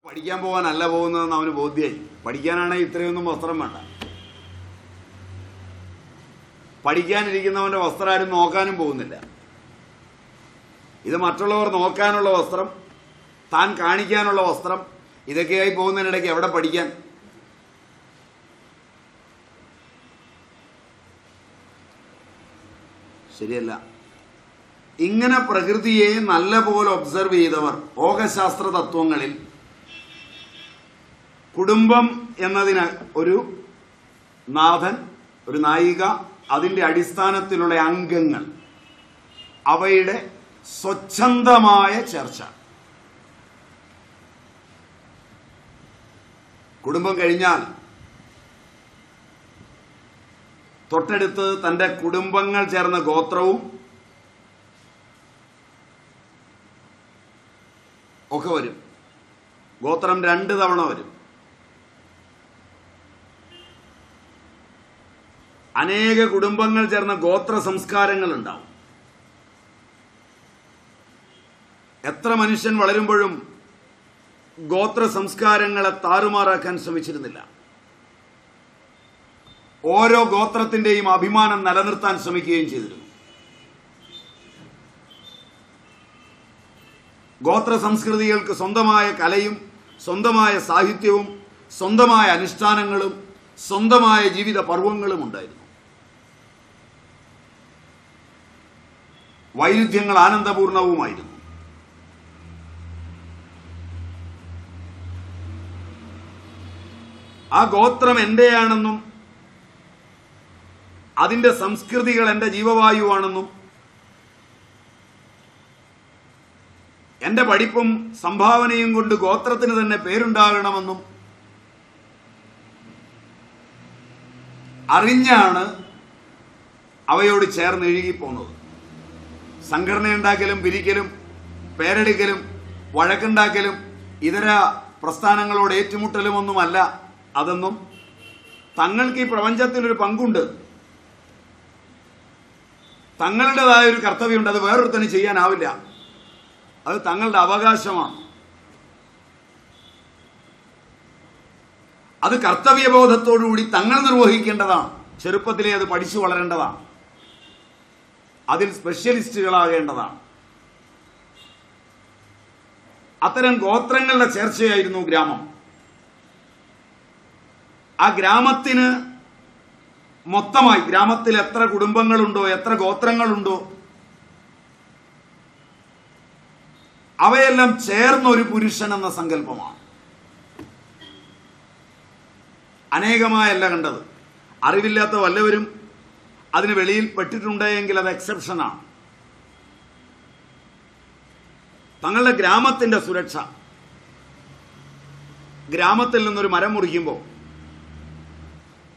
പഠിക്കാൻ പോകാനല്ല പോകുന്നതെന്ന് അവന് ബോധ്യമായി. പഠിക്കാനാണെങ്കിൽ ഇത്രയൊന്നും വസ്ത്രം വേണ്ട. പഠിക്കാനിരിക്കുന്നവന്റെ വസ്ത്രം ആരും നോക്കാനും പോകുന്നില്ല. ഇത് മറ്റുള്ളവർ നോക്കാനുള്ള വസ്ത്രം, താൻ കാണിക്കാനുള്ള വസ്ത്രം, ഇതൊക്കെയായി പോകുന്നതിനിടയ്ക്ക് എവിടെ പഠിക്കാൻ? ശരിയല്ല. ഇങ്ങനെ പ്രകൃതിയെ നല്ലപോലെ ഒബ്സർവ് ചെയ്തവർ യോഗശാസ്ത്ര തത്വങ്ങളിൽ കുടുംബം എന്നതിന് ഒരു നാഥൻ, ഒരു നായിക, അതിന്റെ അടിസ്ഥാനത്തിലുള്ള അംഗങ്ങൾ, അവയുടെ സ്വച്ഛന്തമായ ചർച്ച. കുടുംബം കഴിഞ്ഞാൽ തൊട്ടടുത്ത് തന്റെ കുടുംബങ്ങൾ ചേർന്ന ഗോത്രവും ഒക്കെ വരും. ഗോത്രം 2 തവണ വരും. അനേക കുടുംബങ്ങൾ ചേർന്ന ഗോത്ര സംസ്കാരങ്ങൾ ഉണ്ടാവും. എത്ര മനുഷ്യൻ വളരുമ്പോഴും ഗോത്ര സംസ്കാരങ്ങളെ താറുമാറാക്കാൻ ശ്രമിച്ചിരുന്നില്ല. ഓരോ ഗോത്രത്തിന്റെയും അഭിമാനം നിലനിർത്താൻ ശ്രമിക്കുകയും ചെയ്തിരുന്നു. ഗോത്ര സംസ്കൃതികൾക്ക് സ്വന്തമായ കലയും സ്വന്തമായ സാഹിത്യവും സ്വന്തമായ അനുഷ്ഠാനങ്ങളും സ്വന്തമായ ജീവിത പർവ്വങ്ങളും ഉണ്ടായിരുന്നു. വൈരുദ്ധ്യങ്ങൾ ആനന്ദപൂർണവുമായിരുന്നു. ആ ഗോത്രം എന്റെയാണെന്നും അതിന്റെ സംസ്കൃതികൾ എന്റെ ജീവവായുവാണെന്നും എന്റെ പഠിപ്പും സംഭാവനയും കൊണ്ട് ഗോത്രത്തിന് തന്നെ പേരുണ്ടാകണമെന്നും അറിഞ്ഞാണ് അവയോട് ചേർന്ന് ഇഴുകിപ്പോന്നത്. സംഘടനയുണ്ടാക്കലും പിരിക്കലും പേരെടുക്കലും വഴക്കുണ്ടാക്കലും ഇതര പ്രസ്ഥാനങ്ങളോട് ഏറ്റുമുട്ടലും ഒന്നുമല്ല അതെന്നും തങ്ങൾക്ക് ഈ പ്രപഞ്ചത്തിലൊരു പങ്കുണ്ട്, തങ്ങളുടേതായ ഒരു കർത്തവ്യമുണ്ട്, അത് വേറൊരുത്തന് ചെയ്യാനാവില്ല, അത് തങ്ങളുടെ അവകാശമാണ്, അത് കർത്തവ്യബോധത്തോടുകൂടി തങ്ങൾ നിർവഹിക്കേണ്ടതാണ്, ചെറുപ്പത്തിലേ അത് പഠിച്ചു വളരേണ്ടതാണ്, അതിൽ സ്പെഷ്യലിസ്റ്റുകളാകേണ്ടതാണ്. അത്തരം ഗോത്രങ്ങളുടെ ചേർച്ചയായിരുന്നു ഗ്രാമം. ആ ഗ്രാമത്തിന് മൊത്തമായി, ഗ്രാമത്തിൽ എത്ര കുടുംബങ്ങളുണ്ടോ, എത്ര ഗോത്രങ്ങളുണ്ടോ, അവയെല്ലാം ചേർന്നൊരു പുരുഷൻ എന്ന സങ്കല്പമാണ്. അനേകമായല്ല കണ്ടത്. അറിവില്ലാത്ത വല്ലവരും അതിന് വെളിയിൽ പെട്ടിട്ടുണ്ടെങ്കിൽ അത് എക്സെപ്ഷനാണ്. തങ്ങളുടെ ഗ്രാമത്തിന്റെ സുരക്ഷ, ഗ്രാമത്തിൽ നിന്നൊരു മരം മുറിക്കുമ്പോൾ,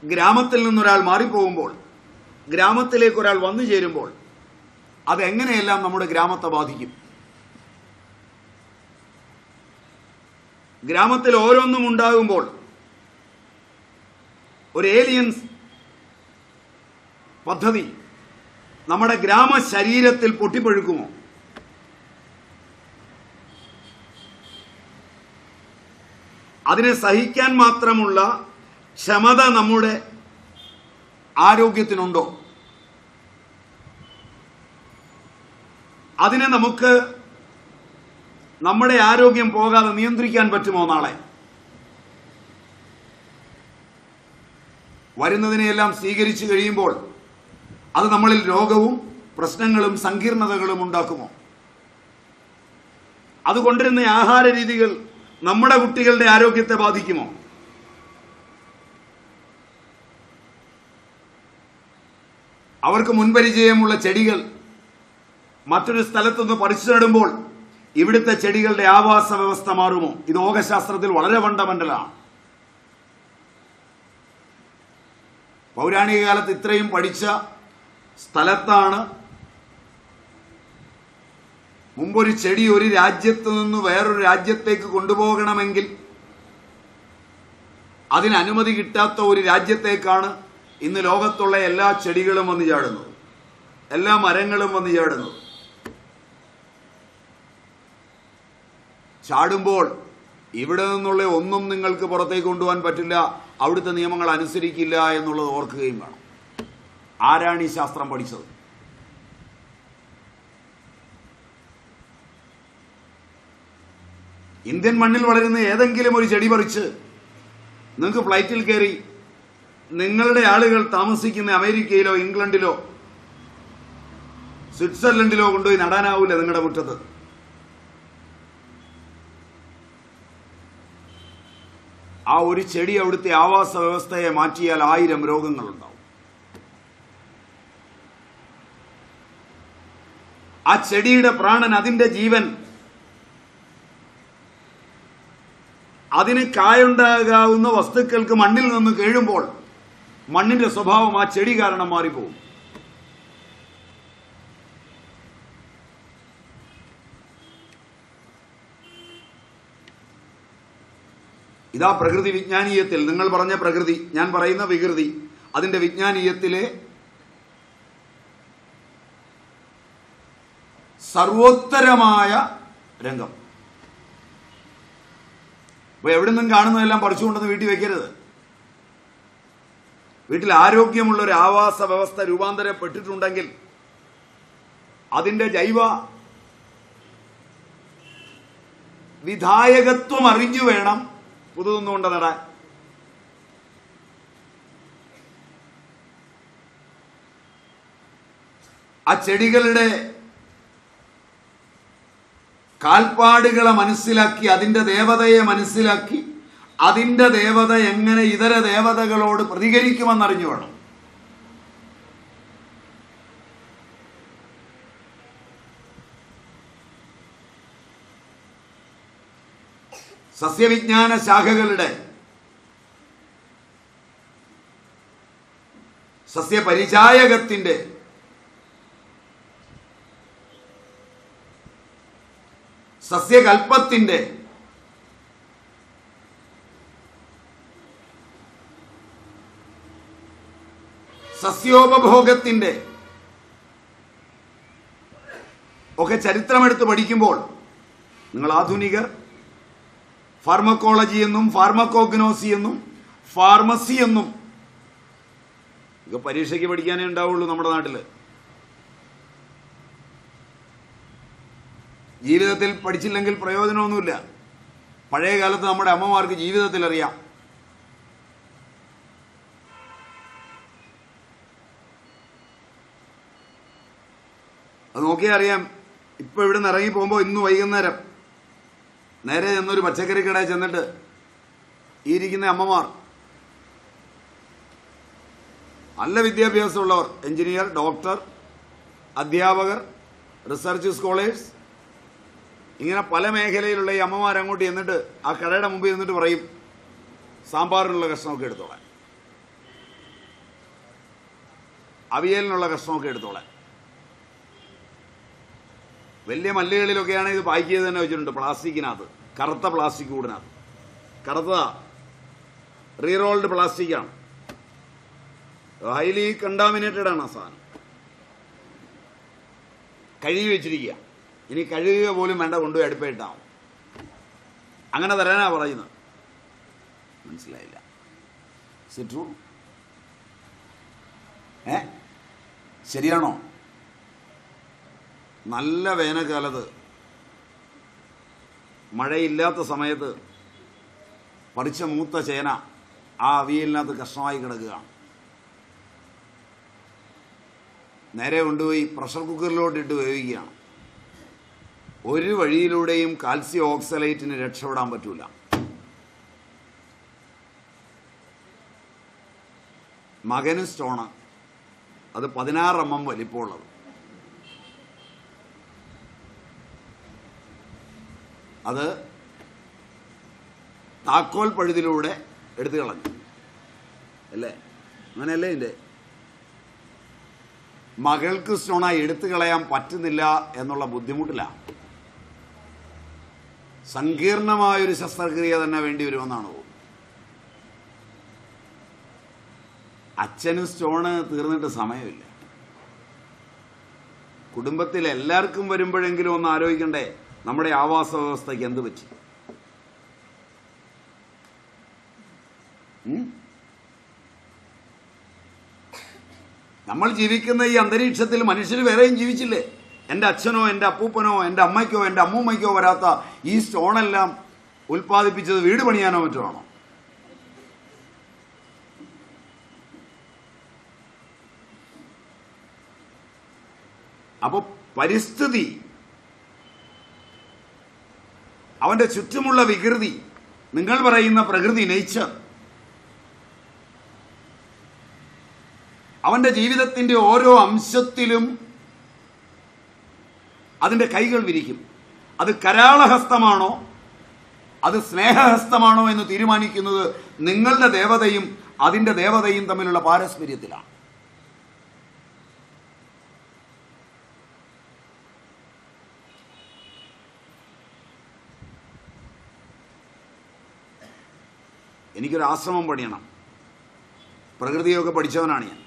ഗ്രാമത്തിൽ നിന്നൊരാൾ മാറിപ്പോകുമ്പോൾ, ഗ്രാമത്തിലേക്ക് ഒരാൾ വന്നു ചേരുമ്പോൾ അതെങ്ങനെയെല്ലാം നമ്മുടെ ഗ്രാമത്തെ ബാധിക്കും? ഗ്രാമത്തിൽ ഓരോന്നും ഉണ്ടാകുമ്പോൾ ഒരു ഏലിയൻസ് പദ്ധതി നമ്മുടെ ഗ്രാമ ശരീരത്തിൽ പൊട്ടിപ്പഴുക്കുമോ? അതിനെ സഹിക്കാൻ മാത്രമുള്ള ക്ഷമത നമ്മുടെ ആരോഗ്യത്തിനുണ്ടോ? അതിനെ നമുക്ക് നമ്മുടെ ആരോഗ്യം പോകാതെ നിയന്ത്രിക്കാൻ പറ്റുമോ? നാളെ വരുന്നതിനെയെല്ലാം സ്വീകരിച്ചു കഴിയുമ്പോൾ അത് നമ്മളിൽ രോഗവും പ്രശ്നങ്ങളും സങ്കീർണതകളും ഉണ്ടാക്കുമോ? അതുകൊണ്ടിരുന്ന ആഹാര രീതികൾ നമ്മുടെ കുട്ടികളുടെ ആരോഗ്യത്തെ ബാധിക്കുമോ? അവർക്ക് മുൻപരിചയമുള്ള ചെടികൾ മറ്റൊരു സ്ഥലത്തുനിന്ന് പറിച്ചു നടുമ്പോൾ ഇവിടുത്തെ ചെടികളുടെ ആവാസ വ്യവസ്ഥ മാറുമോ? ഇത് യോഗശാസ്ത്രത്തിൽ വളരെ ഫണ്ടമെന്റലാണ്. പൗരാണിക കാലത്ത് ഇത്രയും പഠിച്ച സ്ഥലത്താണ് മുമ്പൊരു ചെടി ഒരു രാജ്യത്ത് നിന്ന് വേറൊരു രാജ്യത്തേക്ക് കൊണ്ടുപോകണമെങ്കിൽ അതിന് അനുമതി കിട്ടാത്ത ഒരു രാജ്യത്തേക്കാണ് ഇന്ന് ലോകത്തുള്ള എല്ലാ ചെടികളും വന്ന് ചാടുന്നത്, എല്ലാ മരങ്ങളും വന്ന് ചാടുന്നത്. ചാടുമ്പോൾ ഇവിടെ നിന്നുള്ള ഒന്നും നിങ്ങൾക്ക് പുറത്തേക്ക് കൊണ്ടുപോകാൻ പറ്റില്ല, അവിടുത്തെ നിയമങ്ങൾ അനുസരിക്കില്ല എന്നുള്ളത് ഓർക്കുകയും വേണം. ആരാണ് ഈ ശാസ്ത്രം പഠിച്ചത്? ഇന്ത്യൻ മണ്ണിൽ വളരുന്ന ഏതെങ്കിലും ഒരു ചെടി പറിച്ച് നിങ്ങൾക്ക് ഫ്ലൈറ്റിൽ കയറി നിങ്ങളുടെ ആളുകൾ താമസിക്കുന്ന അമേരിക്കയിലോ ഇംഗ്ലണ്ടിലോ സ്വിറ്റ്സർലൻഡിലോ കൊണ്ടുപോയി നടാനാവൂല നിങ്ങളുടെ മുറ്റത്ത്. ആ ഒരു ചെടി അവിടുത്തെ ആവാസ വ്യവസ്ഥയെ മാറ്റിയാൽ 1000 രോഗങ്ങളുണ്ടാവും. ആ ചെടിയുടെ പ്രാണൻ, അതിന്റെ ജീവൻ, അതിന് കായുണ്ടാകാവുന്ന വസ്തുക്കൾക്ക് മണ്ണിൽ നിന്ന് കേഴുമ്പോൾ മണ്ണിന്റെ സ്വഭാവം ആ ചെടി കാരണം മാറിപ്പോകും. ഇതാ പ്രകൃതി വിജ്ഞാനീയത്തിൽ, നിങ്ങൾ പറഞ്ഞ പ്രകൃതി, ഞാൻ പറയുന്ന വികൃതി, അതിന്റെ വിജ്ഞാനീയത്തിലെ സർവോത്തരമായ രംഗം. അപ്പൊ എവിടെ നിന്നും കാണുന്നതെല്ലാം പറിച്ചുകൊണ്ടെന്ന് വീട്ടിൽ വെക്കരുത്. വീട്ടിൽ ആരോഗ്യമുള്ള ഒരു ആവാസ വ്യവസ്ഥ രൂപാന്തരപ്പെട്ടിട്ടുണ്ടെങ്കിൽ അതിന്റെ ജൈവ വിധായകത്വം അറിഞ്ഞു വേണം പുതുതൊന്നും കൊണ്ട് നടാൻ. ആ ചെടികളുടെ കാൽപ്പാടുകളെ മനസ്സിലാക്കി, അതിന്റെ ദേവതയെ മനസ്സിലാക്കി, അതിന്റെ ദേവത എങ്ങനെ ഇതര ദേവതകളോട് പ്രതികരിക്കുമെന്നറിഞ്ഞു വേണം. സസ്യവിജ്ഞാന ശാഖകളുടെ സസ്യപരിചായകത്തിന്റെ സസ്യകൽപ്പത്തിന്റെ സസ്യോപഭോഗത്തിന്റെ ഒക്കെ ചരിത്രമെടുത്ത് പഠിക്കുമ്പോൾ നിങ്ങൾ ആധുനികർ ഫാർമക്കോളജി എന്നും ഫാർമക്കോഗ്നോസി എന്നും ഫാർമസി എന്നും ഇത് പരീക്ഷയ്ക്ക് പഠിക്കാനേ ഉണ്ടാവുള്ളൂ നമ്മുടെ നാട്ടിൽ. ജീവിതത്തിൽ പഠിച്ചില്ലെങ്കിൽ പ്രയോജനമൊന്നുമില്ല. പഴയ കാലത്ത് നമ്മുടെ അമ്മമാർക്ക് ജീവിതത്തിൽ അറിയാം. അത് നോക്കിയാൽ അറിയാം. ഇപ്പൊ ഇവിടെ നിന്ന് ഇറങ്ങി പോകുമ്പോൾ ഇന്ന് വൈകുന്നേരം നേരെ ചെന്നൊരു പച്ചക്കറി കടയിൽ ചെന്നിട്ട് ഈ ഇരിക്കുന്ന അമ്മമാർ നല്ല വിദ്യാഭ്യാസമുള്ളവർ, എഞ്ചിനീയർ, ഡോക്ടർ, അധ്യാപകർ, റിസർച്ച് സ്കോളേഴ്സ്, ഇങ്ങനെ പല മേഖലയിലുള്ള ഈ അമ്മമാർ അങ്ങോട്ട് ചെന്നിട്ട് ആ കടയുടെ മുമ്പിൽ നിന്നിട്ട് പറയും, സാമ്പാറിനുള്ള കഷ്ണമൊക്കെ എടുത്തോളാൻ, അവിയലിനുള്ള കഷ്ണമൊക്കെ എടുത്തോളാൻ. വലിയ മല്ലുകളിലൊക്കെയാണ് ഇത് പാക്ക് ചെയ്ത് തന്നെ വെച്ചിട്ടുണ്ട്, പ്ലാസ്റ്റിക്കിനകത്ത്, കറുത്ത പ്ലാസ്റ്റിക് കൂടിനകത്ത്. കറുത്തതാ, റീറോൾഡ് പ്ലാസ്റ്റിക്കാണ്, ഹൈലി കണ്ടാമിനേറ്റഡ് ആണ് ആ സാധനം. കഴുകി വെച്ചിരിക്കുക, ഇനി കഴുകുക പോലും വേണ്ട, കൊണ്ടുപോയി അടുപ്പിട്ടാവും. അങ്ങനെ തരാനാ പറയുന്നത്. മനസ്സിലായില്ല? ട്രൂ? ശരിയാണോ? നല്ല വേനൽക്കാലത്ത് മഴയില്ലാത്ത സമയത്ത് പറിച്ച മൂത്ത ചേന ആ അവിയലിനകത്ത് കഷ്ണമായി കിടക്കുകയാണ്. നേരെ കൊണ്ടുപോയി പ്രഷർ കുക്കറിലോട്ട് ഇട്ട് വേവിക്കുകയാണ്. ഒരു വഴിയിലൂടെയും കാൽസ്യം ഓക്സലേറ്റിന് രക്ഷപ്പെടാൻ പറ്റൂല. മകന് സ്റ്റോണ്, അത് 16 mm വലിപ്പമുള്ളത്. അത് താക്കോൽ പഴുതിലൂടെ എടുത്തു കളഞ്ഞു അല്ലേ? അങ്ങനെയല്ലേ? ഇതിൻ്റെ മകൾക്ക് സ്റ്റോണായി എടുത്തു കളയാൻ പറ്റുന്നില്ല എന്നുള്ള ബുദ്ധിമുട്ടിലാണ്. സങ്കീർണമായൊരു ശസ്ത്രക്രിയ തന്നെ വേണ്ടി വരുമെന്നാണ് തോന്നുന്നത്. അച്ഛന് സ്റ്റോണ് തീർന്നിട്ട് സമയമില്ല. കുടുംബത്തിൽ എല്ലാവർക്കും വരുമ്പോഴെങ്കിലും ഒന്ന് ആലോചിക്കണ്ടേ നമ്മുടെ ആവാസ വ്യവസ്ഥയ്ക്ക് എന്ത് പറ്റി? നമ്മൾ ജീവിക്കുന്ന ഈ അന്തരീക്ഷത്തിൽ മനുഷ്യർ വേറെയും ജീവിച്ചില്ലേ? എൻ്റെ അച്ഛനോ എൻ്റെ അപ്പൂപ്പനോ എൻ്റെ അമ്മയ്ക്കോ എൻ്റെ അമ്മൂമ്മയ്ക്കോ വരാത്ത ഈ സ്റ്റോണെല്ലാം ഉൽപ്പാദിപ്പിച്ചത് വീട് പണിയാനോ മറ്റോ ആണോ? അപ്പോൾ പരിസ്ഥിതി, അവന്റെ ചുറ്റുമുള്ള വികൃതി, നിങ്ങൾ പറയുന്ന പ്രകൃതി, നേച്ചർ, അവന്റെ ജീവിതത്തിന്റെ ഓരോ അംശത്തിലും അതിന്റെ കൈകൾ വിരിക്കും. അത് കരാളഹസ്തമാണോ അത് സ്നേഹഹസ്തമാണോ എന്ന് തീരുമാനിക്കുന്നത് നിങ്ങളുടെ ദേവതയും അതിന്റെ ദേവതയും തമ്മിലുള്ള പാരസ്പര്യത്തിലാണ്. എനിക്കൊരു ആശ്രമം പണിയണം. പ്രകൃതിയൊക്കെ പഠിച്ചവനാണ് ഞാൻ.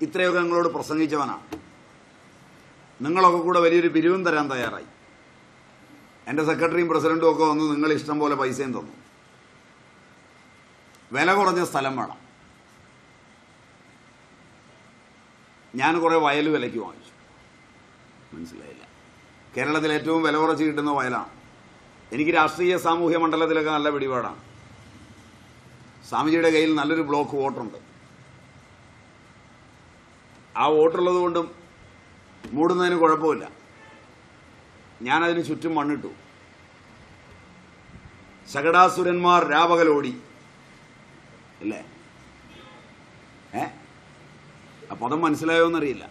ഇത്രയൊക്കെ നിങ്ങളോട് പ്രസംഗിച്ചവനാണ്. നിങ്ങളൊക്കെ കൂടെ വലിയൊരു പിരിവും തരാൻ തയ്യാറായി. എൻ്റെ സെക്രട്ടറിയും പ്രസിഡന്റും ഒക്കെ വന്ന് നിങ്ങൾ ഇഷ്ടം പോലെ പൈസയും തന്നു. വില കുറഞ്ഞ സ്ഥലം വേണം. ഞാൻ കുറേ വയൽ വിലയ്ക്ക് വാങ്ങിച്ചു. മനസ്സിലായില്ല. കേരളത്തിൽ ഏറ്റവും വില കുറച്ച് കിട്ടുന്ന വയലാണ്. എനിക്ക് രാഷ്ട്രീയ സാമൂഹ്യ മണ്ഡലത്തിലൊക്കെ നല്ല പിടിപാടാണ്. സ്വാമിജിയുടെ കയ്യിൽ നല്ലൊരു ബ്ലോക്ക് വോട്ടുണ്ട്. ആ വോട്ടുള്ളത് കൊണ്ടും മൂടുന്നതിന് കുഴപ്പമില്ല. ഞാനതിന് ചുറ്റും മണ്ണിട്ടു. ശകടാസുരന്മാർ രാപകലോടി ഇല്ലേ? ആ പദം മനസ്സിലായോന്നറിയില്ല.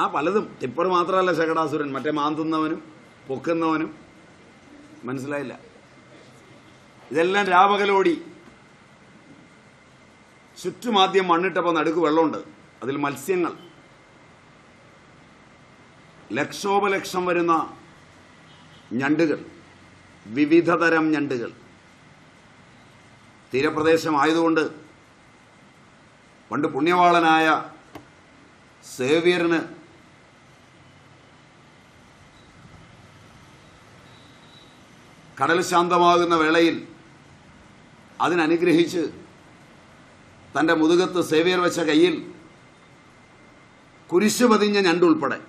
ആ പലതും. ടിപ്പർ മാത്രമല്ല ശകടാസുരൻ, മറ്റേ മാന്തുന്നവനും പൊക്കുന്നവനും. മനസ്സിലായില്ല. ഇതെല്ലാം രാപകലോടി. ചുറ്റുമാദ്യം മണ്ണിട്ടപ്പോൾ നടുക്ക് വെള്ളമുണ്ട്. അതിൽ മത്സ്യങ്ങൾ, ലക്ഷോപലക്ഷം വരുന്ന ഞണ്ടുകൾ, വിവിധ തരം ഞണ്ടുകൾ. തീരപ്രദേശമായതുകൊണ്ട് പണ്ട് പുണ്യവാളനായ സേവ്യറിന് കടൽ ശാന്തമാകുന്ന വേളയിൽ അതിനനുഗ്രഹിച്ച് തൻ്റെ മുതുകത്ത് സേവ്യർ വെച്ച കയ്യിൽ കുരിശ് പതിഞ്ഞ ഞണ്ടുൾപ്പെടെ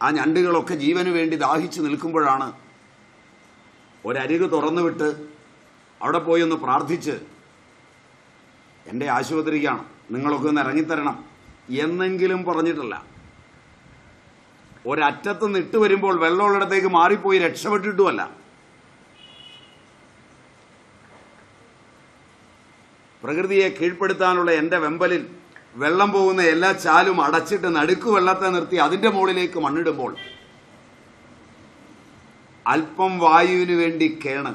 ആ ഞണ്ടുകളൊക്കെ ജീവന് വേണ്ടി ദാഹിച്ചു നിൽക്കുമ്പോഴാണ് ഒരരികു തുറന്നുവിട്ട് അവിടെ പോയി ഒന്ന് പ്രാർത്ഥിച്ച്, എൻ്റെ ആശുപത്രിക്കാണ്, നിങ്ങളൊക്കെ ഒന്ന് ഇറങ്ങിത്തരണം എന്നെങ്കിലും പറഞ്ഞിട്ടില്ല. ഒരറ്റത്ത് നിട്ട് വരുമ്പോൾ വെള്ളമുള്ളിടത്തേക്ക് മാറിപ്പോയി രക്ഷപ്പെട്ടിട്ടുമല്ല. പ്രകൃതിയെ കീഴ്പ്പെടുത്താനുള്ള എൻ്റെ വെമ്പലിൽ വെള്ളം പോകുന്ന എല്ലാ ചാലും അടച്ചിട്ട് നടുക്ക് വെള്ളത്തെ നിർത്തി അതിൻ്റെ മുകളിലേക്ക് മണ്ണിടുമ്പോൾ അല്പം വായുവിന് വേണ്ടി കേണ്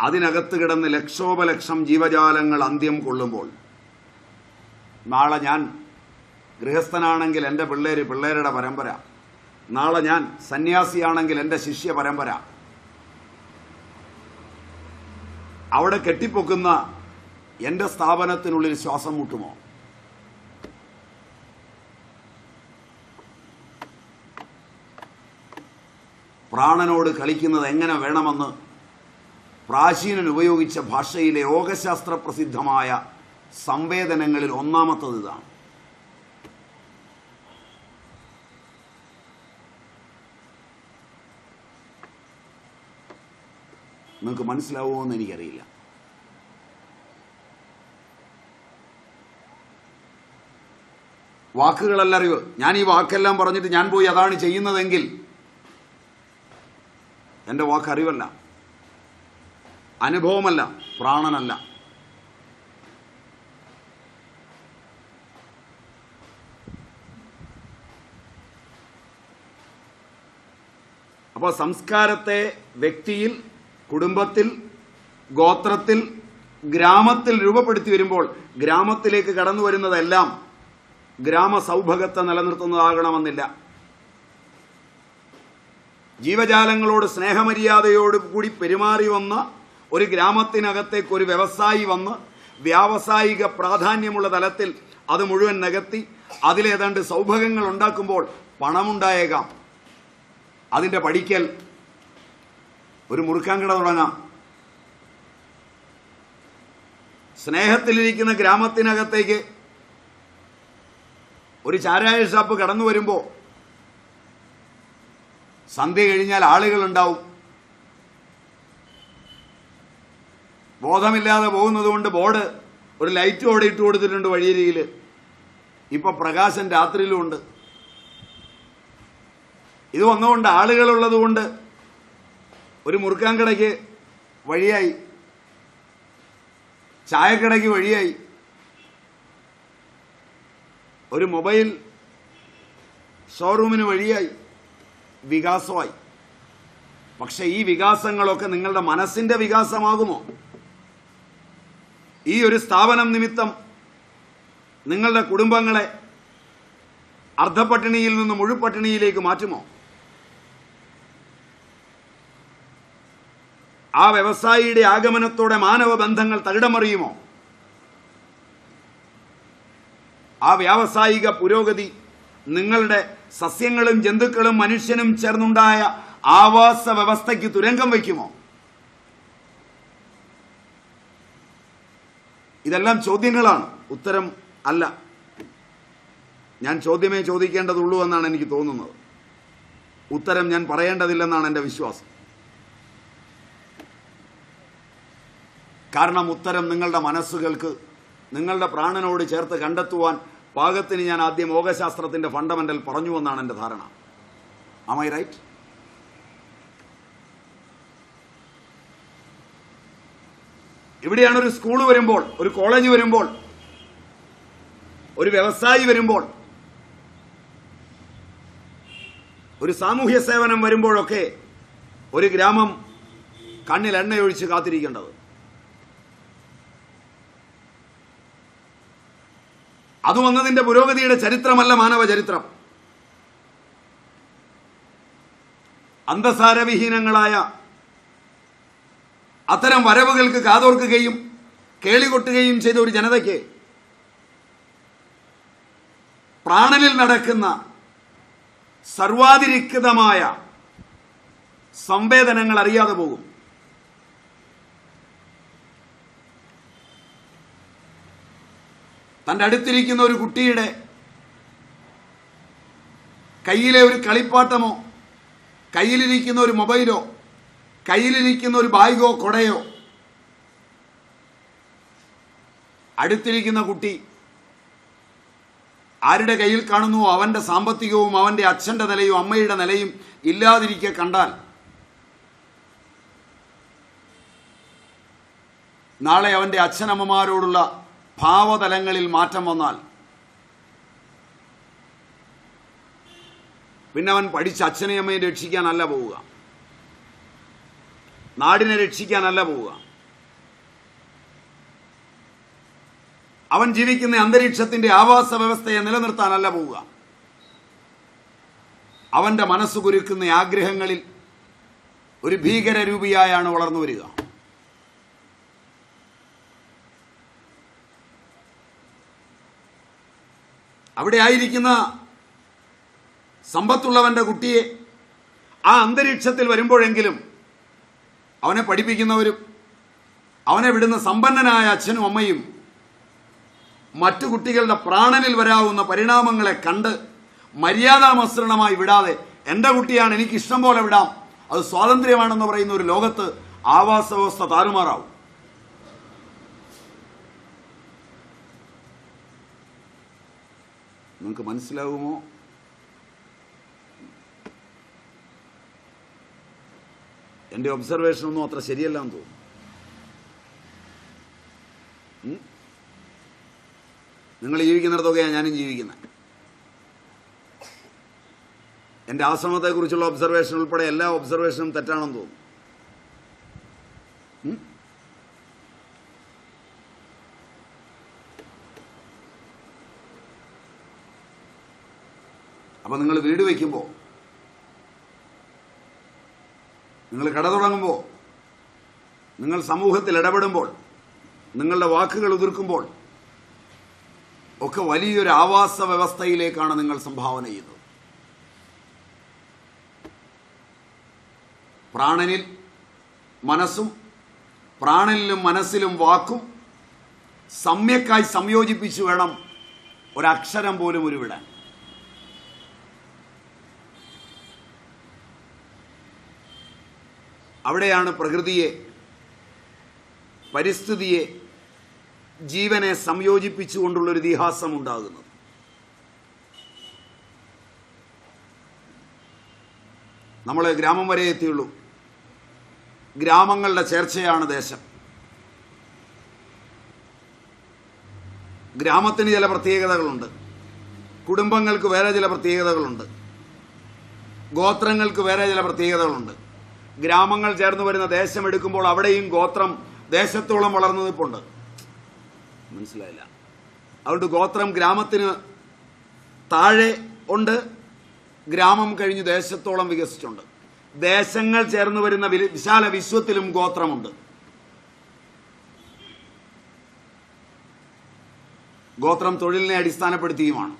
അതിനകത്ത് കിടന്ന് ലക്ഷോപലക്ഷം ജീവജാലങ്ങൾ അന്ത്യം കൊള്ളുമ്പോൾ, നാളെ ഞാൻ ഗൃഹസ്ഥനാണെങ്കിൽ എൻ്റെ പിള്ളേരുടെ പരമ്പര, നാളെ ഞാൻ സന്യാസിയാണെങ്കിൽ എൻ്റെ ശിഷ്യ പരമ്പര, അവിടെ കെട്ടിപ്പൊക്കുന്ന എൻ്റെ സ്ഥാപനത്തിനുള്ളിൽ ശ്വാസം മുട്ടുമോ? പ്രാണനോട് കളിക്കുന്നത് എങ്ങനെ വേണമെന്ന് പ്രാചീനൻ ഉപയോഗിച്ച ഭാഷയിലെ യോഗശാസ്ത്ര പ്രസിദ്ധമായ സംവേദനങ്ങളിൽ ഒന്നാമത്തത് ഇതാണ്. നിങ്ങൾക്ക് മനസ്സിലാവുമോ എന്ന് എനിക്കറിയില്ല. വാക്കുകളല്ല അറിവ്. ഞാൻ ഈ വാക്കെല്ലാം പറഞ്ഞിട്ട് ഞാൻ പോയി അതാണ് ചെയ്യുന്നതെങ്കിൽ എൻ്റെ വാക്ക് അറിവല്ല, അനുഭവമല്ല, പ്രാണനല്ല. അപ്പോൾ സംസ്കാരത്തെ വ്യക്തിയിൽ, കുടുംബത്തിൽ, ഗോത്രത്തിൽ, ഗ്രാമത്തിൽ രൂപപ്പെടുത്തി വരുമ്പോൾ ഗ്രാമത്തിലേക്ക് കടന്നു വരുന്നതെല്ലാം ഗ്രാമസൗഭഗത്തെ നിലനിർത്തുന്നതാകണമെന്നില്ല. ജീവജാലങ്ങളോട് സ്നേഹമര്യാദയോട് കൂടി പെരുമാറി വന്ന ഒരു ഗ്രാമത്തിനകത്തേക്ക് ഒരു വ്യവസായി വന്ന് വ്യാവസായിക പ്രാധാന്യമുള്ള തലത്തിൽ അത് മുഴുവൻ നികത്തി അതിലേതാണ്ട് സൗഭാഗ്യങ്ങൾ ഉണ്ടാക്കുമ്പോൾ പണമുണ്ടായേക്കാം. അതിൻ്റെ പടിക്കൽ ഒരു മുറുക്കാൻകട തുടങ്ങാം. സ്നേഹത്തിലിരിക്കുന്ന ഗ്രാമത്തിനകത്തേക്ക് ഒരു ചാരായ ഷാപ്പ് കടന്നു വരുമ്പോൾ സന്ധ്യ കഴിഞ്ഞാൽ ആളുകളുണ്ടാവും. ബോധമില്ലാതെ പോകുന്നതുകൊണ്ട് ബോർഡ് ഒരു ലൈറ്റോടെ ഇട്ട് കൊടുത്തിട്ടുണ്ട് വഴിയരികിൽ. ഇപ്പൊ പ്രകാശം രാത്രിയിലും ഉണ്ട്. ഇത് വന്നുകൊണ്ട് ആളുകളുള്ളത് കൊണ്ട് ഒരു മുറുക്കാൻകടയ്ക്ക് വഴിയായി, ചായക്കടയ്ക്ക് വഴിയായി, ഒരു മൊബൈൽ ഷോറൂമിന് വഴിയായി, വികാസമായി. പക്ഷെ ഈ വികാസങ്ങളൊക്കെ നിങ്ങളുടെ മനസ്സിന്റെ വികാസമാകുമോ? ഈ ഒരു സ്ഥാപനം നിമിത്തം നിങ്ങളുടെ കുടുംബങ്ങളെ അർദ്ധപട്ടിണിയിൽ നിന്ന് മുഴുപട്ടിണിയിലേക്ക് മാറ്റുമോ? ആ വ്യവസായിയുടെ ആഗമനത്തോടെ മാനവ ബന്ധങ്ങൾ തകിടമറിയുമോ? ആ വ്യാവസായിക പുരോഗതി നിങ്ങളുടെ സസ്യങ്ങളും ജന്തുക്കളും മനുഷ്യനും ചേർന്നുണ്ടായ ആവാസ വ്യവസ്ഥയ്ക്ക് തുരങ്കം വയ്ക്കുമോ? ഇതെല്ലാം ചോദ്യങ്ങളാണ്, ഉത്തരം അല്ല. ഞാൻ ചോദ്യമേ ചോദിക്കേണ്ടതുള്ളൂ എന്നാണ് എനിക്ക് തോന്നുന്നത്. ഉത്തരം ഞാൻ പറയേണ്ടതില്ലെന്നാണ് എൻ്റെ വിശ്വാസം. കാരണം ഉത്തരം നിങ്ങളുടെ മനസ്സുകൾക്ക്, നിങ്ങളുടെ പ്രാണനോട് ചേർത്ത് കണ്ടെത്തുവാൻ പാകത്തിന് ഞാൻ ആദ്യം യോഗശാസ്ത്രത്തിന്റെ ഫണ്ടമെന്റൽ പറഞ്ഞു എന്നാണ് എൻ്റെ ധാരണ. Am I right? ഇവിടെയാണ് ഒരു സ്കൂൾ വരുമ്പോൾ, ഒരു കോളേജ് വരുമ്പോൾ, ഒരു വ്യവസായി വരുമ്പോൾ, ഒരു സാമൂഹ്യ സേവനം വരുമ്പോഴൊക്കെ ഒരു ഗ്രാമം കണ്ണിൽ എണ്ണയൊഴിച്ച് കാത്തിരിക്കേണ്ടത്. അത് വന്നതിന്റെ പുരോഗതിയുടെ ചരിത്രമല്ല മാനവ ചരിത്രം. അന്തസാരവിഹീനങ്ങളായ അത്തരം വരവുകൾക്ക് കാതോർക്കുകയും കേളികൊട്ടുകയും ചെയ്ത ഒരു ജനതയ്ക്ക് പ്രാണനിൽ നടക്കുന്ന സർവാതിരിക്തമായ സംവേദനങ്ങൾ അറിയാതെ പോകും. തൻ്റെ അടുത്തിരിക്കുന്ന ഒരു കുട്ടിയുടെ കയ്യിലെ ഒരു കളിപ്പാട്ടമോ, കയ്യിലിരിക്കുന്ന ഒരു മൊബൈലോ, കയ്യിലിരിക്കുന്ന ഒരു ബാഗോ കൊടയോ, അടുത്തിരിക്കുന്ന കുട്ടി ആരുടെ കയ്യിൽ കാണുന്നുവോ അവൻ്റെ സാമ്പത്തികവും അവൻ്റെ അച്ഛൻ്റെ നിലയും അമ്മയുടെ നിലയും ഇല്ലാതിരിക്കെ കണ്ടാൽ നാളെ അവൻ്റെ അച്ഛനമ്മമാരോടുള്ള ഭാവതലങ്ങളിൽ മാറ്റം വന്നാൽ പിന്നെ അവൻ പഠിച്ച് അച്ഛനെയും അമ്മയും രക്ഷിക്കാനല്ല പോവുക, നാടിനെ രക്ഷിക്കാനല്ല പോവുക. അവൻ ജീവിക്കുന്ന അന്തരീക്ഷത്തിന്റെ ആവാസ വ്യവസ്ഥയെ നിലനിർത്താനല്ല പോവുക. അവന്റെ മനസ്സ് കുരുക്കുന്ന ആഗ്രഹങ്ങളിൽ ഒരു ഭീകരരൂപിയായാണ് വളർന്നു വരിക. അവിടെ ആയിരിക്കുന്ന സമ്പത്തുള്ളവന്റെ കുട്ടിയെ ആ അന്തരീക്ഷത്തിൽ വരുമ്പോഴെങ്കിലും അവനെ പഠിപ്പിക്കുന്നവരും അവനെ വിടുന്ന സമ്പന്നനായ അച്ഛനും അമ്മയും മറ്റു കുട്ടികളുടെ പ്രാണനിൽ വരാവുന്ന പരിണാമങ്ങളെ കണ്ട് മര്യാദാമസൃണമായി വിടാതെ എൻ്റെ കുട്ടിയാണ്, എനിക്ക് ഇഷ്ടം പോലെ വിടാം, അത് സ്വാതന്ത്ര്യമാണെന്ന് പറയുന്ന ഒരു ലോകത്ത് ആവാസ വ്യവസ്ഥ താറുമാറാവും. നിങ്ങൾക്ക് മനസ്സിലാകുമോ? എൻ്റെ ഒബ്സർവേഷൻ ഒന്നും അത്ര ശരിയല്ലാന്ന് തോന്നുന്നു. നിങ്ങൾ ജീവിക്കുന്നിടത്തൊക്കെയാണ് ഞാനും ജീവിക്കുന്നത്. എൻ്റെ ആശ്രമത്തെക്കുറിച്ചുള്ള ഒബ്സർവേഷൻ ഉൾപ്പെടെ എല്ലാ ഒബ്സർവേഷനും തെറ്റാണെന്ന് തോന്നുന്നു. അപ്പം നിങ്ങൾ വീട് വയ്ക്കുമ്പോൾ, നിങ്ങൾ കട തുടങ്ങുമ്പോൾ, നിങ്ങൾ സമൂഹത്തിൽ ഇടപെടുമ്പോൾ, നിങ്ങളുടെ വാക്കുകൾ ഉതിർക്കുമ്പോൾ ഒക്കെ വലിയൊരു ആവാസ വ്യവസ്ഥയിലേക്കാണ് നിങ്ങൾ സംഭാവന ചെയ്യുന്നത്. പ്രാണനിൽ മനസ്സും പ്രാണനിലും മനസ്സിലും വാക്കും സമ്യക്കായി സംയോജിപ്പിച്ചു വേണം ഒരക്ഷരം പോലും ഉരുവിടാൻ. അവിടെയാണ് പ്രകൃതിയെ, പരിസ്ഥിതിയെ, ജീവനെ സംയോജിപ്പിച്ചുകൊണ്ടുള്ളൊരു ഇതിഹാസം ഉണ്ടാകുന്നത്. നമ്മൾ ഗ്രാമം വരെ എത്തിയുള്ളൂ. ഗ്രാമങ്ങളുടെ ചേർച്ചയാണ് ദേശം. ഗ്രാമത്തിന് ചില പ്രത്യേകതകളുണ്ട്, കുടുംബങ്ങൾക്ക് വേറെ ചില പ്രത്യേകതകളുണ്ട്, ഗോത്രങ്ങൾക്ക് വേറെ ചില പ്രത്യേകതകളുണ്ട്. ഗ്രാമങ്ങൾ ചേർന്ന് വരുന്ന ദേശം എടുക്കുമ്പോൾ അവിടെയും ഗോത്രം ദേശത്തോളം വളർന്നു നിൽപ്പുണ്ട്. മനസ്സിലായില്ല? അതുകൊണ്ട് ഗോത്രം ഗ്രാമത്തിന് താഴെ ഉണ്ട്, ഗ്രാമം കഴിഞ്ഞ് ദേശത്തോളം വികസിച്ചുണ്ട്. ദേശങ്ങൾ ചേർന്ന് വരുന്ന വിശാല വിശ്വത്തിലും ഗോത്രമുണ്ട്. ഗോത്രം തൊഴിലിനെ അടിസ്ഥാനപ്പെടുത്തിയുമാണ്.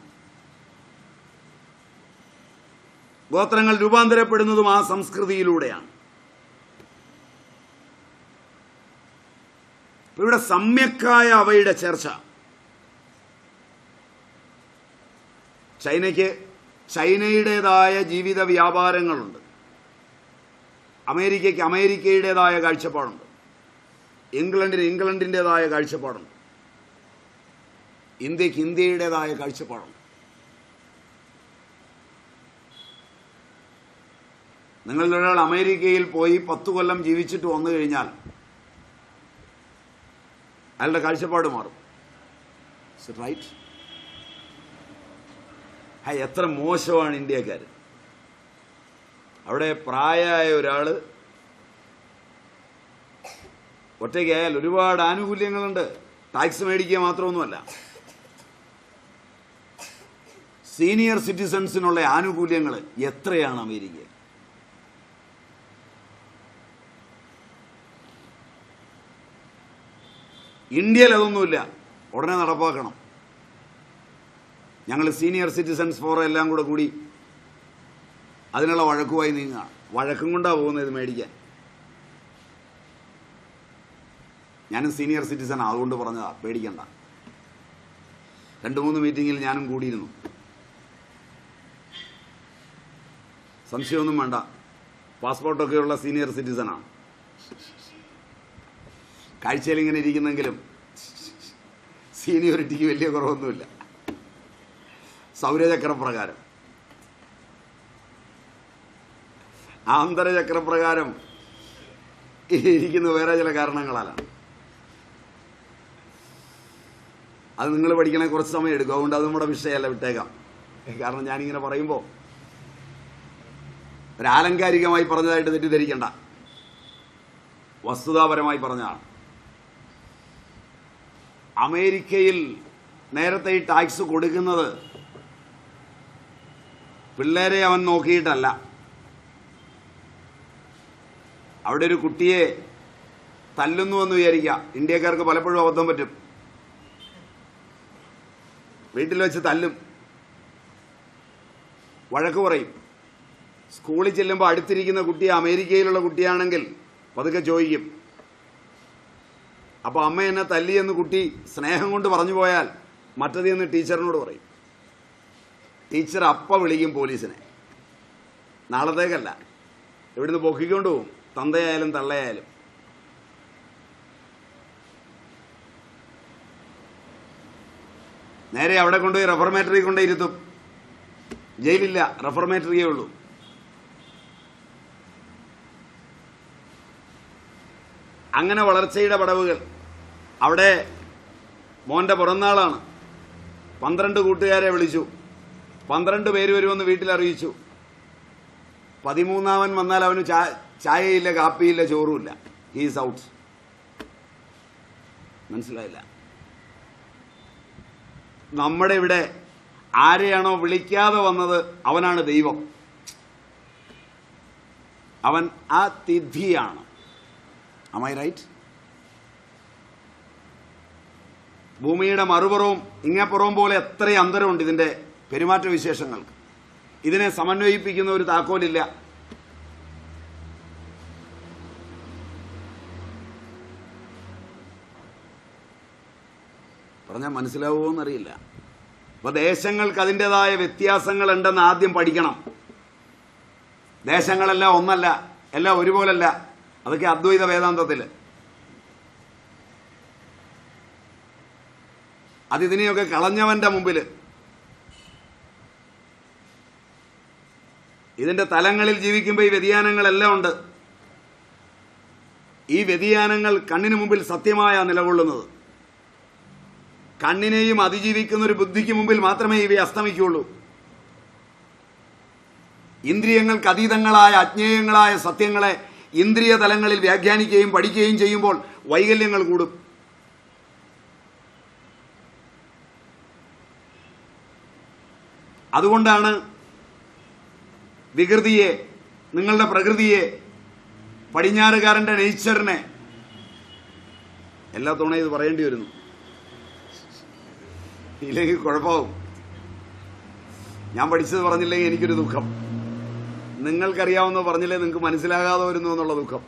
ഗോത്രങ്ങൾ രൂപാന്തരപ്പെടുന്നതും ആ സംസ്കൃതിയിലൂടെയാണ്. ഇവിടെ സമ്യക്കായ അവയുടെ ചേർച്ച. ചൈനയ്ക്ക് ചൈനയുടേതായ ജീവിത വ്യാപാരങ്ങളുണ്ട്, അമേരിക്കയ്ക്ക് അമേരിക്കയുടേതായ കാഴ്ചപ്പാടുണ്ട്, ഇംഗ്ലണ്ടിന് ഇംഗ്ലണ്ടിൻ്റെതായ കാഴ്ചപ്പാടുണ്ട്, ഇന്ത്യക്ക് ഇന്ത്യയുടേതായ കാഴ്ചപ്പാടുണ്ട്. നിങ്ങളിലൊരാൾ അമേരിക്കയിൽ പോയി 10 കൊല്ലം ജീവിച്ചിട്ട് വന്നു കഴിഞ്ഞാൽ അയാളുടെ കാഴ്ചപ്പാട് മാറും. റൈറ്റ്? എത്ര മോശമാണ് ഇന്ത്യക്കാർ. അവിടെ പ്രായമായ ഒരാൾ ഒറ്റയ്ക്കായാൽ ഒരുപാട് ആനുകൂല്യങ്ങളുണ്ട്. ടാക്സ് മേടിക്കുക മാത്രമൊന്നുമല്ല, സീനിയർ സിറ്റിസൺസിനുള്ള ആനുകൂല്യങ്ങൾ എത്രയാണ് അമേരിക്കയിൽ. ഇന്ത്യയിൽ അതൊന്നുമില്ല. ഉടനെ നടപ്പാക്കണം. ഞങ്ങൾ സീനിയർ സിറ്റിസൺസ് ഫോറം എല്ലാം കൂടി അതിനുള്ള വഴക്കുമായി നീങ്ങുകയാണ്. വഴക്കും കൊണ്ടാണ് പോകുന്നത് ഇത് മേടിക്കാൻ. ഞാനും സീനിയർ സിറ്റിസൺ, അതുകൊണ്ട് പറഞ്ഞതാ, പേടിക്കണ്ട. 2-3 മീറ്റിങ്ങിൽ ഞാനും കൂടിയിരുന്നു. സംശയമൊന്നും വേണ്ട, പാസ്പോർട്ടൊക്കെയുള്ള സീനിയർ സിറ്റിസണാണ്. കാഴ്ചയിൽ ഇങ്ങനെ ഇരിക്കുന്നെങ്കിലും സീനിയോറിറ്റിക്ക് വലിയ കുറവൊന്നുമില്ല. സൗരചക്രപ്രകാരം, ആന്തരചക്രപ്രകാരം ഇരിക്കുന്ന വേറെ ചില കാരണങ്ങളാലാണ്. അത് നിങ്ങൾ പഠിക്കണേ കുറച്ച് സമയം എടുക്കും. അതുകൊണ്ട് അത് നമ്മുടെ വിഷയമല്ല, വിട്ടേക്കാം. കാരണം ഞാനിങ്ങനെ പറയുമ്പോൾ ഒരാലങ്കാരികമായി പറഞ്ഞതായിട്ട് തെറ്റിദ്ധരിക്കണ്ട, വസ്തുതാപരമായി പറഞ്ഞതാണ്. അമേരിക്കയിൽ നേരത്തെ ഈ ടാക്സ് കൊടുക്കുന്നത് പിള്ളേരെ അവൻ നോക്കിയിട്ടല്ല. അവിടെ ഒരു കുട്ടിയെ തല്ലുന്നുവെന്ന് വിചാരിക്കുക. ഇന്ത്യക്കാർക്ക് പലപ്പോഴും അബദ്ധം പറ്റും. വീട്ടിൽ വെച്ച് തല്ലും, വഴക്ക് പറയും. സ്കൂളിൽ ചെല്ലുമ്പോൾ അടുത്തിരിക്കുന്ന കുട്ടി അമേരിക്കയിലുള്ള കുട്ടിയാണെങ്കിൽ പതുക്കെ ചോദിക്കും. അപ്പോൾ അമ്മ എന്നെ തല്ലിയെന്ന് കുട്ടി സ്നേഹം കൊണ്ട് പറഞ്ഞു പോയാൽ മറ്റേതെന്ന് ടീച്ചറിനോട് പറയും. ടീച്ചർ അപ്പം വിളിക്കും പോലീസിനെ. നാളത്തേക്കല്ല, ഇവിടുന്ന് പൊക്കിക്കൊണ്ട് പോകും, തന്തയായാലും തള്ളയായാലും. നേരെ അവിടെ കൊണ്ടുപോയി റെഫർമേറ്ററി കൊണ്ടുപോയി ഇരുത്തും. ജയിലില്ല, റെഫർമേറ്ററിയേ ഉള്ളൂ. അങ്ങനെ വളർച്ചയുടെ പടവുകൾ. അവിടെ മോൻ്റെ പിറന്നാളാണ്, 12 കൂട്ടുകാരെ വിളിച്ചു, 12 പേര് വരുമെന്ന് വീട്ടിൽ അറിയിച്ചു. 13-ാമൻ വന്നാൽ അവന് ചായയില്ല, കാപ്പിയില്ല, ചോറുമില്ല. He's out. മനസ്സിലായില്ല? നമ്മുടെ ഇവിടെ ആരെയാണോ വിളിക്കാതെ വന്നത് അവനാണ് ദൈവം. അവൻ ആ തിഥിയാണ്. Am I right? ഭൂമിയുടെ മറുപുറവും ഇങ്ങപ്പുറവും പോലെ എത്രയും അന്തരമുണ്ട് ഇതിന്റെ പെരുമാറ്റ വിശേഷങ്ങൾക്ക്. ഇതിനെ സമന്വയിപ്പിക്കുന്ന ഒരു താക്കോലില്ല. പറഞ്ഞാൽ മനസ്സിലാവുമോ എന്നറിയില്ല. അപ്പൊ ദേശങ്ങൾക്ക് അതിൻ്റെതായ വ്യത്യാസങ്ങൾ ഉണ്ടെന്ന് ആദ്യം പഠിക്കണം. ദേശങ്ങളെല്ലാം ഒന്നല്ല, എല്ലാം ഒരുപോലല്ല. അതൊക്കെ അദ്വൈത വേദാന്തത്തില്. അതിതിനെയൊക്കെ കളഞ്ഞവന്റെ മുമ്പിൽ ഇതിന്റെ തലങ്ങളിൽ ജീവിക്കുമ്പോൾ ഈ വ്യതിയാനങ്ങളെല്ലാം ഉണ്ട്. ഈ വ്യതിയാനങ്ങൾ കണ്ണിന് മുമ്പിൽ സത്യമായ നിലകൊള്ളുന്നത്. കണ്ണിനെയും അതിജീവിക്കുന്ന ഒരു ബുദ്ധിക്ക് മുമ്പിൽ മാത്രമേ ഇവ അസ്തമിക്കുള്ളൂ. ഇന്ദ്രിയങ്ങൾക്ക് അതീതങ്ങളായ അജ്ഞേയങ്ങളായ സത്യങ്ങളെ ഇന്ദ്രിയ തലങ്ങളിൽ വ്യാഖ്യാനിക്കുകയും പഠിക്കുകയും ചെയ്യുമ്പോൾ വൈകല്യങ്ങൾ കൂടും. അതുകൊണ്ടാണ് വികൃതിയെ, നിങ്ങളുടെ പ്രകൃതിയെ, പടിഞ്ഞാറുകാരന്റെ നേച്ചറിനെ, എല്ലാ തവണയും ഇത് പറയേണ്ടി വരുന്നു, ഇല്ലെങ്കിൽ കുഴപ്പമാവും. ഞാൻ പഠിച്ചത് പറഞ്ഞില്ലെങ്കിൽ എനിക്കൊരു ദുഃഖം, നിങ്ങൾക്കറിയാവുന്നത് പറഞ്ഞില്ലേ നിങ്ങൾക്ക് മനസ്സിലാകാതെ വരുന്നു എന്നുള്ള ദുഃഖം.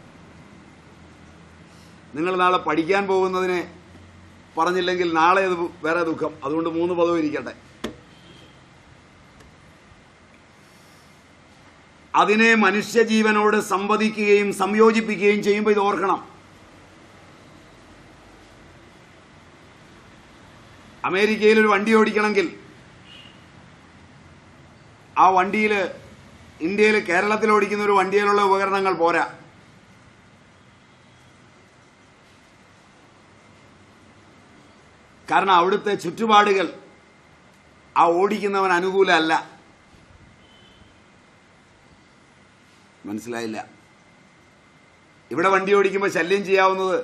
നിങ്ങൾ നാളെ പഠിക്കാൻ പോകുന്നതിനെ പറഞ്ഞില്ലെങ്കിൽ നാളെ അത് വേറെ ദുഃഖം. അതുകൊണ്ട് 3 പദവും ഇരിക്കട്ടെ. അതിനെ മനുഷ്യജീവനോട് സംവദിക്കുകയും സംയോജിപ്പിക്കുകയും ചെയ്യുമ്പോൾ ഇത് ഓർക്കണം. അമേരിക്കയിൽ ഒരു വണ്ടി ഓടിക്കണമെങ്കിൽ ആ വണ്ടിയിൽ ഇന്ത്യയിൽ കേരളത്തിൽ ഓടിക്കുന്ന ഒരു വണ്ടിയിലുള്ള ഉപകരണങ്ങൾ പോരാ. കാരണം അവിടുത്തെ ചുറ്റുപാടുകൾ ആ ഓടിക്കുന്നവൻ അനുകൂലമല്ല. മനസ്സിലായില്ല? ഇവിടെ വണ്ടി ഓടിക്കുമ്പോൾ ശല്യം ചെയ്യാവുന്നത്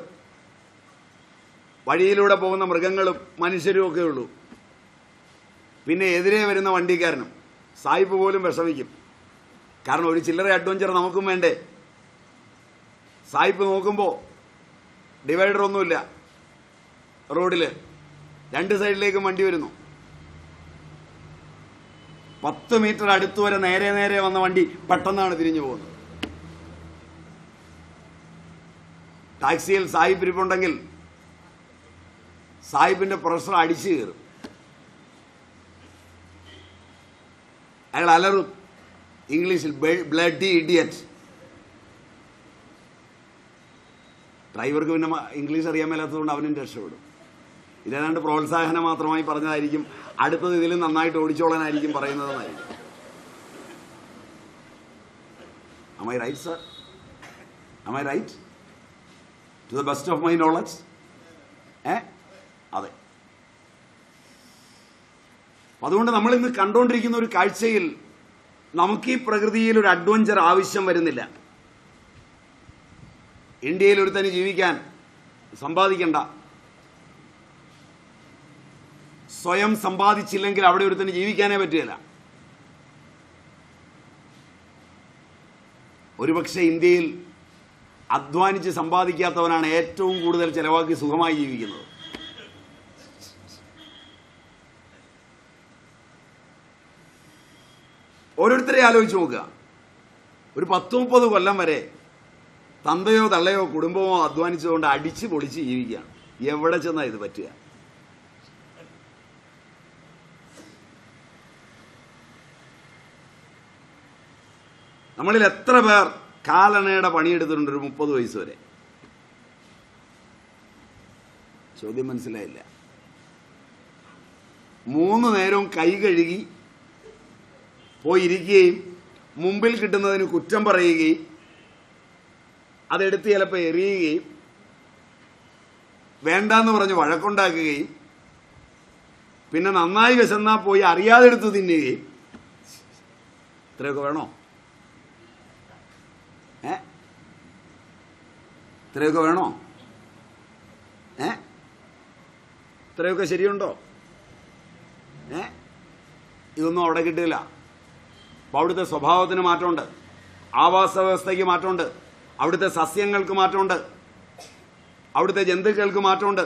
വഴിയിലൂടെ പോകുന്ന മൃഗങ്ങളും മനുഷ്യരും ഒക്കെ ഉള്ളൂ. പിന്നെ എതിരെ വരുന്ന വണ്ടിക്കാരനും സായിപ്പ് പോലും വിഷമിക്കും. കാരണം ഒരു ചില്ലറ അഡ്വഞ്ചർ നമുക്കും വേണ്ടേ. സായിപ്പ് നോക്കുമ്പോൾ ഡിവൈഡറൊന്നുമില്ല, റോഡിൽ 2 സൈഡിലേക്കും വണ്ടി വരുന്നു. 10 മീറ്റർ അടുത്ത് വരെ നേരെ നേരെ വന്ന വണ്ടി പെട്ടെന്നാണ് തിരിഞ്ഞു പോകുന്നത്. ടാക്സിയിൽ സായിപ്പ് ഇരിപ്പുണ്ടെങ്കിൽ സായിപ്പിന്റെ പ്രഷർ അടിച്ചു കയറും. അയാൾ അലറും ഇംഗ്ലീഷിൽ, ബ്ലഡി ഇഡിയറ്റ്. ഡ്രൈവർക്ക് പിന്നെ ഇംഗ്ലീഷ് അറിയാൻ മേലാത്തതുകൊണ്ട് അവനും രക്ഷപ്പെടും. ഇതേതാണ്ട് പ്രോത്സാഹനം മാത്രമായി പറഞ്ഞതായിരിക്കും. അടുത്തത് ഇതിലും നന്നായിട്ട് ഓടിച്ചോളാനായിരിക്കും പറയുന്നതെന്നായിരിക്കും. Am I right, sir? Am I right? To the best of my knowledge? അതെ. അതുകൊണ്ട് നമ്മൾ ഇന്ന് കണ്ടുകൊണ്ടിരിക്കുന്ന ഒരു കാഴ്ചയിൽ നമുക്ക് ഈ പ്രകൃതിയിൽ ഒരു അഡ്വഞ്ചർ ആവശ്യം വരുന്നില്ല. ഇന്ത്യയിൽ ഒരുത്തന് ജീവിക്കാൻ സമ്പാദിക്കണ്ട. സ്വയം സമ്പാദിച്ചില്ലെങ്കിൽ അവിടെ ഒരുത്തന് ജീവിക്കാനേ പറ്റുകയില്ല. ഒരുപക്ഷെ ഇന്ത്യയിൽ അധ്വാനിച്ച് സമ്പാദിക്കാത്തവനാണ് ഏറ്റവും കൂടുതൽ ചെലവാക്കി സുഖമായി ജീവിക്കുന്നത്. ഓരോരുത്തരെ ആലോചിച്ച് നോക്കുക. ഒരു 10-30 കൊല്ലം വരെ തന്തയോ തള്ളയോ കുടുംബമോ അധ്വാനിച്ചുകൊണ്ട് അടിച്ച് പൊളിച്ച് ജീവിക്കുകയാണ്. എവിടെ ചെന്നാ ഇത് പറ്റുക? നമ്മളിൽ എത്ര പേർ കാലണയുടെ പണിയെടുത്തിട്ടുണ്ട് ഒരു 30 വയസ്സ് വരെ? ചോദ്യം മനസ്സിലായില്ല. 3 നേരവും കൈ കഴുകി പോയിരിക്കുകയും മുമ്പിൽ കിട്ടുന്നതിന് കുറ്റം പറയുകയും അതെടുത്ത് ചിലപ്പോൾ എറിയുകയും വേണ്ടാന്ന് പറഞ്ഞ് വഴക്കുണ്ടാക്കുകയും പിന്നെ നന്നായി വിശന്നാ പോയി അറിയാതെ എടുത്ത് തിന്നുകയും. ഇത്രയൊക്കെ വേണോ? ഇത്രയൊക്കെ വേണോ? ഇത്രയൊക്കെ ശരിയുണ്ടോ? ഇതൊന്നും അവിടെ കിട്ടില്ല. അപ്പോൾ അവിടുത്തെ സ്വഭാവത്തിന് മാറ്റമുണ്ട്, ആവാസ വ്യവസ്ഥയ്ക്ക് മാറ്റമുണ്ട്, അവിടുത്തെ സസ്യങ്ങൾക്ക് മാറ്റമുണ്ട്, അവിടുത്തെ ജന്തുക്കൾക്ക് മാറ്റമുണ്ട്.